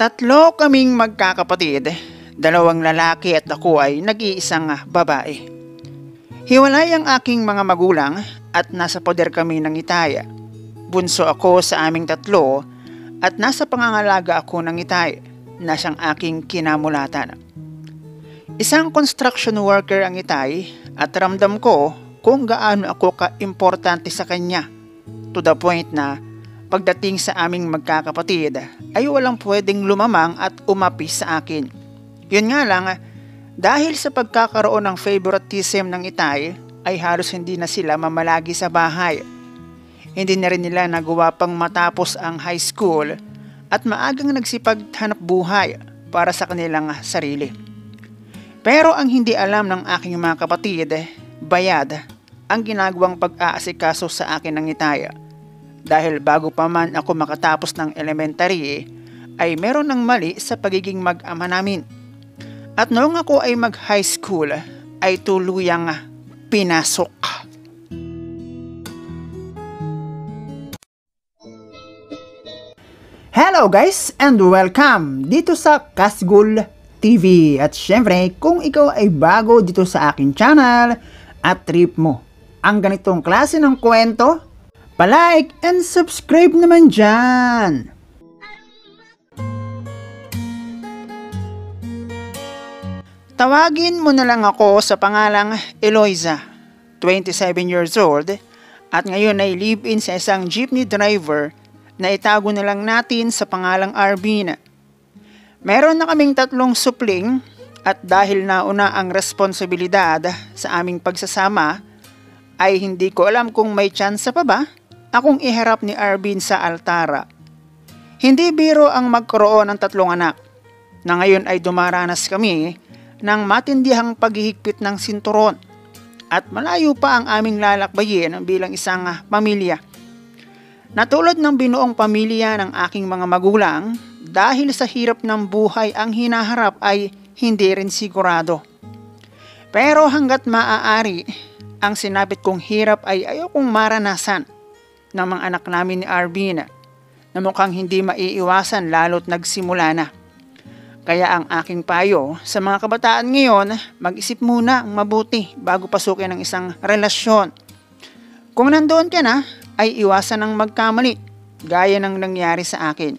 Tatlo kaming magkakapatid, dalawang lalaki at ako ay nag-iisang babae. Hiwalay ang aking mga magulang at nasa poder kami ng Itaya. Bunso ako sa aming tatlo at nasa pangangalaga ako ng Itaya na siyang aking kinamulatan. Isang construction worker ang Itay at ramdam ko kung gaano ako ka-importante sa kanya, to the point na pagdating sa aming magkakapatid ay walang pwedeng lumamang at umapi sa akin. Yun nga lang, dahil sa pagkakaroon ng favoritism ng Itay ay halos hindi na sila mamalagi sa bahay. Hindi na rin nila nagawa pang matapos ang high school at maagang nagsipaghanap buhay para sa kanilang sarili. Pero ang hindi alam ng aking mga kapatid, bayad ang ginagawang pag-aasikaso sa akin ng Itaya. Dahil bago pa man ako makatapos ng elementary, ay meron ng mali sa pagiging mag-ama namin. At noong ako ay mag-high school, ay tuluyang pinasok. Hello guys and welcome dito sa Kasgul TV. At syempre, kung ikaw ay bago dito sa akin channel at trip mo ang ganitong klase ng kwento, palike and subscribe naman dyan. Tawagin mo na lang ako sa pangalang Eloisa, 27 years old, at ngayon ay live-in sa isang jeepney driver na itago na lang natin sa pangalang Arvin. Meron na kaming tatlong supling at dahil nauna ang responsibilidad sa aming pagsasama, ay hindi ko alam kung may tsansa pa ba akong iharap ni Arvin sa altara. Hindi biro ang magkaroon ng tatlong anak, na ngayon ay dumaranas kami ng matindihang paghihigpit ng sinturon at malayo pa ang aming lalakbayin bilang isang pamilya. Natulad ng binuong pamilya ng aking mga magulang, dahil sa hirap ng buhay ang hinaharap ay hindi rin sigurado. Pero hanggat maaari, ang sinabit kong hirap ay ayokong maranasan ng mga anak namin ni Arvin na mukhang hindi maiiwasan lalo't nagsimula na. Kaya ang aking payo sa mga kabataan ngayon, mag-isip muna ang mabuti bago pasukin ang isang relasyon. Kung nandoon ka na, ay iwasan ng magkamali, gaya ng nangyari sa akin.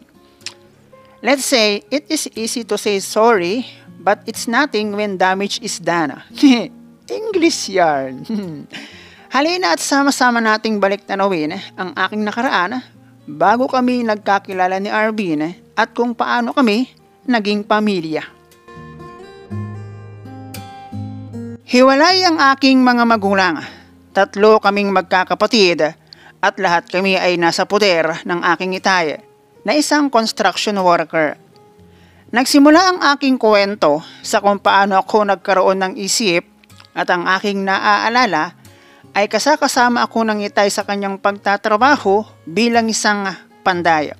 Let's say, it is easy to say sorry, but it's nothing when damage is done. English yarn. Halina at sama-sama nating balik tanawin ang aking nakaraan bago kami nagkakilala ni Arvin at kung paano kami naging pamilya. Hiwalay ang aking mga magulang. Tatlo kaming magkakapatid at lahat kami ay nasa poder ng aking Itay na isang construction worker. Nagsimula ang aking kwento sa kung paano ako nagkaroon ng isip at ang aking naaalala ay kasama ako ng Itay sa kanyang pagtatrabaho bilang isang pandaya.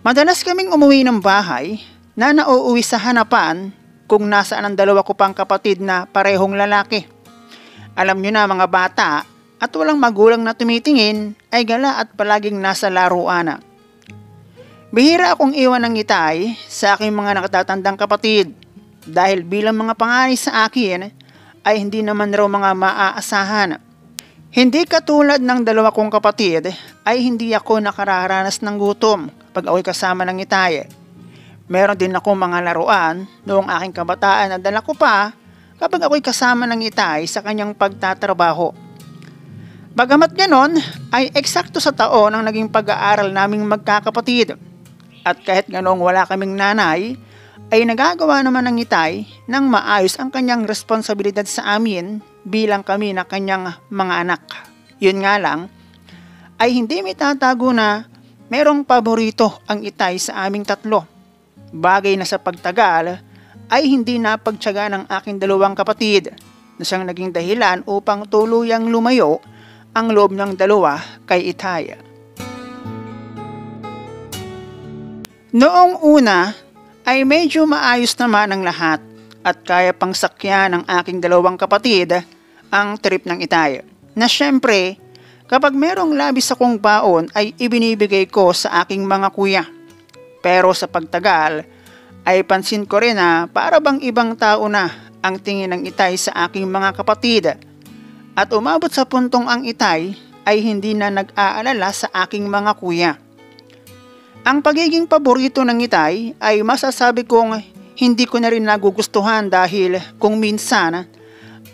Madalas kaming umuwi ng bahay na nauuwi sa hanapan kung nasaan ang dalawa ko pang kapatid na parehong lalaki. Alam nyo na mga bata at walang magulang na tumitingin ay gala at palaging nasa laruan. Bihira akong iwan ng Itay sa aking mga nakatatandang kapatid dahil bilang mga panganay sa akin ay hindi naman raw mga maaasahan. Hindi katulad ng dalawa kong kapatid ay hindi ako nakararanas ng gutom pag ako'y kasama ng Itay. Meron din ako mga laruan noong aking kabataan na dala ko pa kapag ako'y kasama ng Itay sa kanyang pagtatrabaho. Bagamat ganon ay eksakto sa taon ang naging pag-aaral naming magkakapatid. At kahit ganong wala kaming nanay, ay nagagawa naman ng Itay nang maayos ang kanyang responsibilidad sa amin bilang kami na kanyang mga anak. Yun nga lang, ay hindi may tatago na merong paborito ang Itay sa aming tatlo. Bagay na sa pagtagal ay hindi napagtiyaga ng aking dalawang kapatid na siyang naging dahilan upang tuluyang lumayo ang loob ng dalawa kay Itay. Noong una ay medyo maayos naman ang lahat at kaya pang sakyan ng aking dalawang kapatid ang trip ng Itay. Na syempre, kapag merong labis akong baon ay ibinibigay ko sa aking mga kuya. Pero sa pagtagal ay pansin ko rin na para bang ibang tao na ang tingin ng Itay sa aking mga kapatid. At umabot sa puntong ang Itay ay hindi na nag-aalala sa aking mga kuya. Ang pagiging paborito ng Itay ay masasabi kong hindi ko na rin nagugustuhan dahil kung minsan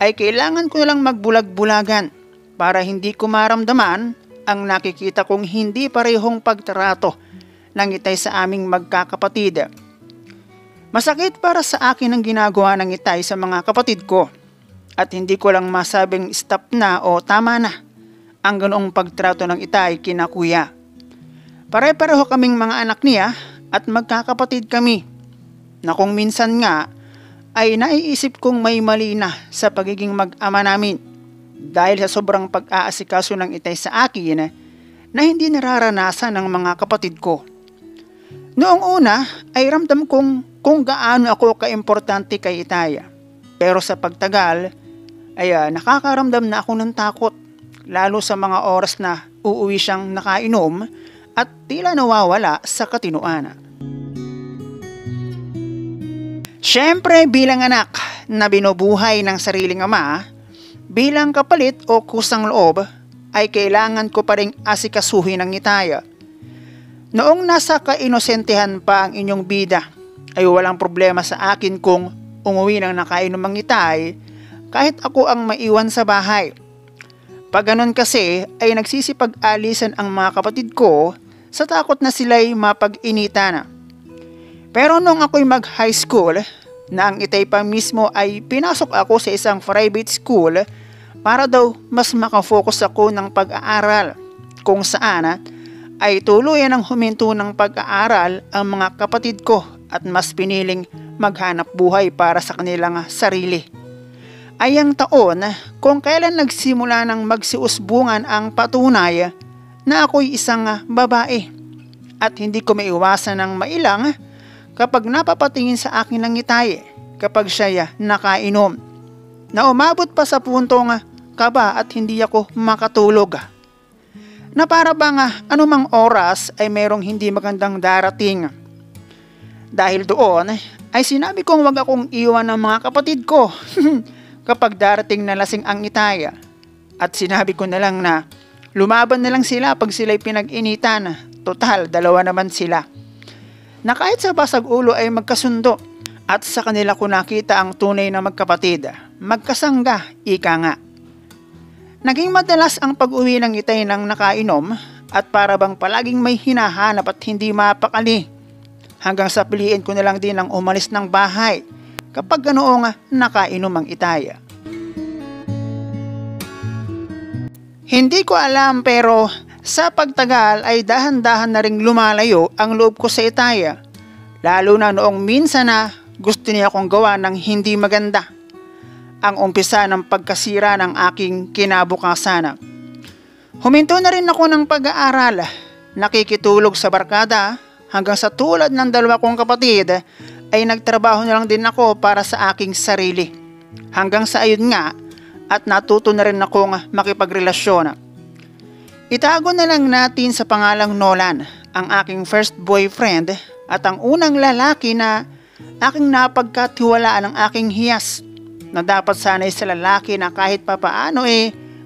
ay kailangan ko lang magbulag-bulagan para hindi ko maramdaman ang nakikita kong hindi parehong pagtrato ng Itay sa aming magkakapatid. Masakit para sa akin ang ginagawa ng Itay sa mga kapatid ko at hindi ko lang masabing stop na o tama na ang ganoong pagtrato ng Itay kina kuya. Pare-pareho kaming mga anak niya at magkakapatid kami na kung minsan nga ay naiisip kong may mali na sa pagiging mag-ama namin dahil sa sobrang pag-aasikaso ng Itay sa akin na hindi nararanasan ng mga kapatid ko. Noong una ay ramdam kong kung gaano ako kaimportante kay Itay. Pero sa pagtagal ay nakakaramdam na ako ng takot lalo sa mga oras na uuwi siyang nakainom at tila nawawala sa katinuan. Siyempre bilang anak na binubuhay ng sariling ama, bilang kapalit o kusang loob ay kailangan ko pa ring asikasuhin ng Itay. Noong nasa kainosentehan pa ang inyong bida ay walang problema sa akin kung umuwi ng nakainom ang Itay kahit ako ang maiwan sa bahay. Pag ganun kasi ay nagsisipag-alisan ang mga kapatid ko sa takot na sila'y mapag-initan. Pero nung ako'y mag-high school, na ang Itay pa mismo ay pinasok ako sa isang private school para daw mas makafocus ako ng pag-aaral, kung saan ay tuluyan ang huminto ng pag-aaral ang mga kapatid ko at mas piniling maghanap buhay para sa kanilang sarili. Ay ang taon kung kailan nagsimula ng magsiusbungan ang patunay na ako'y isang babae at hindi ko maiwasan ng mailang kapag napapatingin sa akin ng Itay kapag siya nakainom, na umabot pa sa puntong kaba at hindi ako makatulog. Na para bang anumang oras ay merong hindi magandang darating. Dahil doon ay sinabi kong wag akong iwan ng mga kapatid ko kapag darating na lasing ang Itay. At sinabi ko na lang na lumaban na lang sila pag sila'y pinag-initan. Total, dalawa naman sila. Na kahit sa basag ulo ay magkasundo at sa kanila ko nakita ang tunay na magkapatid. Magkasangga, ika nga. Naging madalas ang pag-uwi ng Itay ng nakainom at para bang palaging may hinahanap at hindi mapakali. Hanggang sa piliin ko na lang din ang umalis ng bahay kapag ganoong nakainom ang Itay. Hindi ko alam pero sa pagtagal ay dahan-dahan na ring lumalayo ang loob ko sa Itay. Lalo na noong minsan na gusto niya akong gawa ng hindi maganda. Ang umpisa ng pagkasira ng aking kinabukasan. Huminto na rin ako ng pag-aaral. Nakikitulog sa barkada hanggang sa tulad ng dalawa kong kapatid ay nagtrabaho na lang din ako para sa aking sarili. Hanggang sa ayun nga at natuto na rin akong makipagrelasyon. Itago na lang natin sa pangalang Nolan ang aking first boyfriend at ang unang lalaki na aking napagkatiwalaan ng aking hiyas na dapat sanay sa lalaki na kahit papaano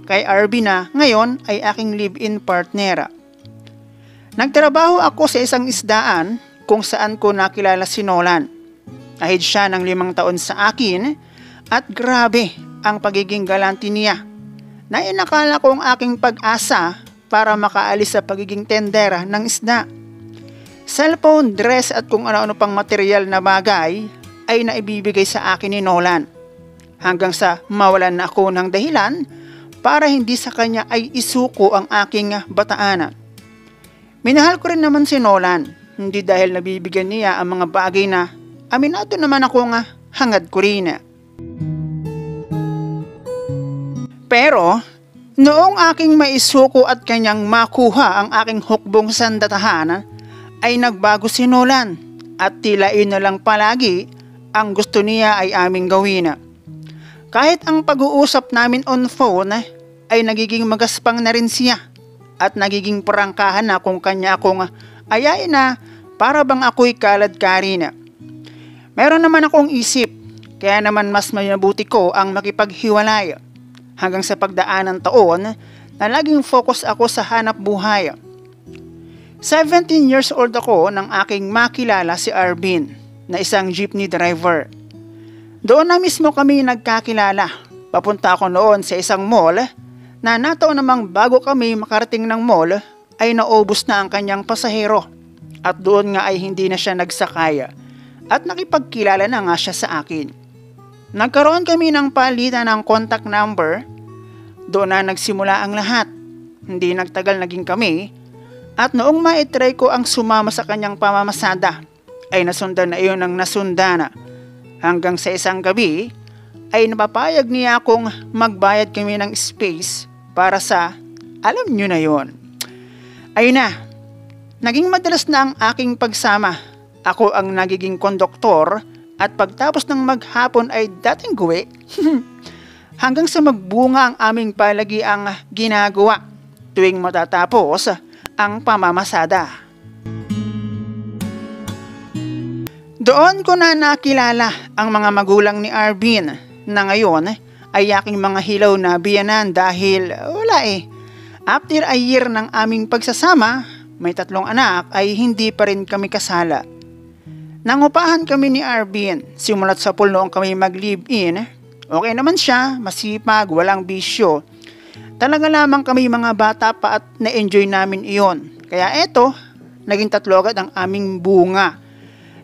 kay RB na ngayon ay aking live-in partner. Nagtrabaho ako sa isang isdaan kung saan ko nakilala si Nolan. Ahid siya ng 5 taon sa akin at grabe ang pagiging galante niya na inakala ko ang aking pag-asa para makaalis sa pagiging tendera ng isda. Cellphone, dress at kung ano-ano pang material na bagay ay naibibigay sa akin ni Nolan. Hanggang sa mawalan na ako ng dahilan para hindi sa kanya ay isuko ang aking bataan. Minahal ko rin naman si Nolan, hindi dahil nabibigyan niya ang mga bagay na aminado naman ako hangad ko rin. Pero noong aking maisuko at kanyang makuha ang aking hukbong sandatahan ay nagbago si Nolan at tila na lang palagi ang gusto niya ay aming gawin. Kahit ang pag-uusap namin on phone ay nagiging magaspang na rin siya at nagiging prangkahan na kung kanya akong ayain na para bang ako'y kalad-kari na. Meron naman akong isip, kaya naman mas mabuti ko ang makipaghiwalay. Hanggang sa pagdaan ng taon na laging focus ako sa hanap buhay. 17 years old ako nang aking makilala si Arvin na isang jeepney driver. Doon na mismo kami nagkakilala. Papunta ako noon sa isang mall na nataon namang bago kami makarating ng mall ay naubos na ang kanyang pasahero at doon nga ay hindi na siya nagsakay at nakipagkilala na nga siya sa akin. Nagkaroon kami ng palitan ng contact number. Doon na nagsimula ang lahat. Hindi nagtagal naging kami at noong maitry ko ang sumama sa kanyang pamamasada ay nasundan na iyon ng nasundana. Hanggang sa isang gabi ay napapayag niya akong magbayad kami ng space para sa alam nyo na yon. Ayun na, naging madalas na ang aking pagsama. Ako ang nagiging konduktor at pagtapos ng maghapon ay dating guwi. Hanggang sa magbunga ang aming palagiang ginagawa tuwing matatapos ang pamamasada. Doon ko na nakilala ang mga magulang ni Arvin na ngayon ay aking mga hilaw na biyanan dahil wala After a year ng aming pagsasama, may 3 anak ay hindi pa rin kami kasala. Nangupahan kami ni Arvin simulat sa pool noong kami mag-live-in. Okay naman siya, masipag, walang bisyo. Talaga lamang kami mga bata pa at na-enjoy namin iyon. Kaya eto, naging 3 agad ang aming bunga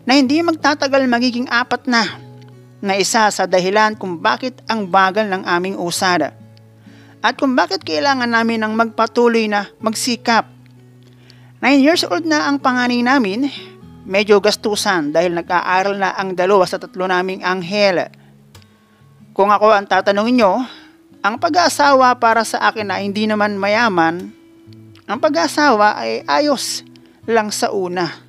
na hindi magtatagal magiging 4 na isa sa dahilan kung bakit ang bagal ng aming usada at kung bakit kailangan namin ng magpatuloy na magsikap. 9 years old na ang panganay namin, medyo gastusan dahil nag-aaral na ang 2 sa 3 naming anghel. Kung ako ang tatanungin nyo, ang pag-aasawa para sa akin na hindi naman mayaman, ang pag-aasawa ay ayos lang sa una.